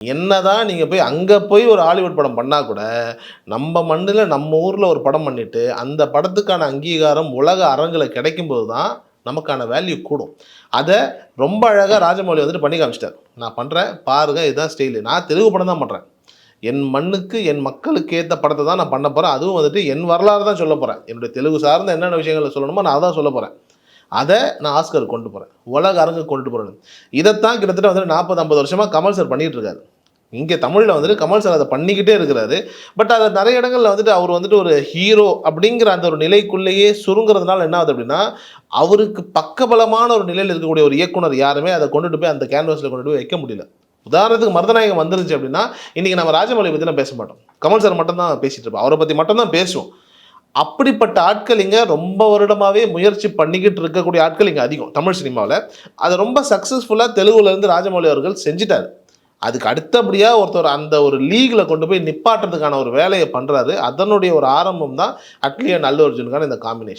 என்னதான் நீங்க போய் அங்க போய் ஒரு ஹாலிவுட் படம் பண்ணா கூட, நம்ம மண்ணுல நம்ம ஊர்ல ஒரு படம் பண்ணிட்டு, அந்த படத்துக்கான அங்கீகாரம் உலக அரங்குல கிடைக்கும்போது தான், நமக்கான வேல்யூ கூடும். அத ரொம்ப அழகா ராஜமௌழி வந்துட்டு பண்ணி காமிச்சுட்டாரு. நான் பண்றேன், பாருங்க இதுதான் ஸ்டைலு. நான் தெலுங்கு படம் தான் பண்றேன். என் மண்ணுக்கு, என் மக்களுக்கு ஏத்த படத்த தான் நான் பண்ண போறேன். அதுவும் வந்துட்டு என் வரலாறு தான் சொல்லப் போறேன். என்னுடைய தெலுங்கு சார்ந்த என்னென்ன விஷயங்கள சொல்லணுமோ நான் அதான் சொல்லப் போறேன். அத நான் ஆஸ்கருக்கு கொண்டு போறேன். உலக அரங்குக்கு கொண்டு போறேன். இதத்தான் கிட்டத்தட்ட வந்து 40, 50 வருஷமா கமல் சார் பண்ணிட்டு இருக்காரு. இங்க தமிழ்ல வந்துட்டு கமல் சார் அத பண்ணிக்கிட்டே இருக்கிறாரு. பட் அத நெறைய இடங்கள்ல வந்துட்டு அவர் வந்துட்டு ஒரு ஹீரோ அப்படிங்கிற அந்த ஒரு நிலைக்குள்ளேயே சுருங்குறதுனால என்ன ஆகுது அப்படின்னா, அவருக்கு பக்கபலமான ஒரு நிலையில இருக்கக்கூடிய ஒரு இயக்குனர் யாருமே அத கொண்டுட்டு போய் அந்த கேன்வாஸ்ல கொண்டுட்டு போய் வைக்க முடியல. உதாரணத்துக்கு மருதநாயகம் வந்துருச்சு அப்படின்னா, இன்னைக்கு நம்ம ராஜமௌலிய பத்திலாம் பேச மாட்டோம். கமல் சார் மட்டும் தான் பேசிட்டு இருப்போம். அவர பத்தி மட்டும் தான் பேசுவோம். அப்படிப்பட்ட ஆட்கள் இங்க ரொம்ப வருடமாவே முயற்சி பண்ணிக்கிட்டு இருக்கக்கூடிய ஆட்கள் இங்க அதிகம் தமிழ் சினிமாவுல. அத ரொம்ப சக்சஸ்ஃபுல்லா தெலுங்குல இருந்து ராஜமௌழி அவர்கள் செஞ்சுட்டாரு. அதுக்கு அடுத்தபடியா ஒருத்தர் அந்த ஒரு லீக்ல கொண்டு போய் நிப்பாட்டுறதுக்கான ஒரு வேலைய பண்றாரு. அதனுடைய ஒரு ஆரம்பம் தான் அட்லி அண்ட் அல்லு அர்ஜுனுக்கான இந்த காம்பினேஷன்.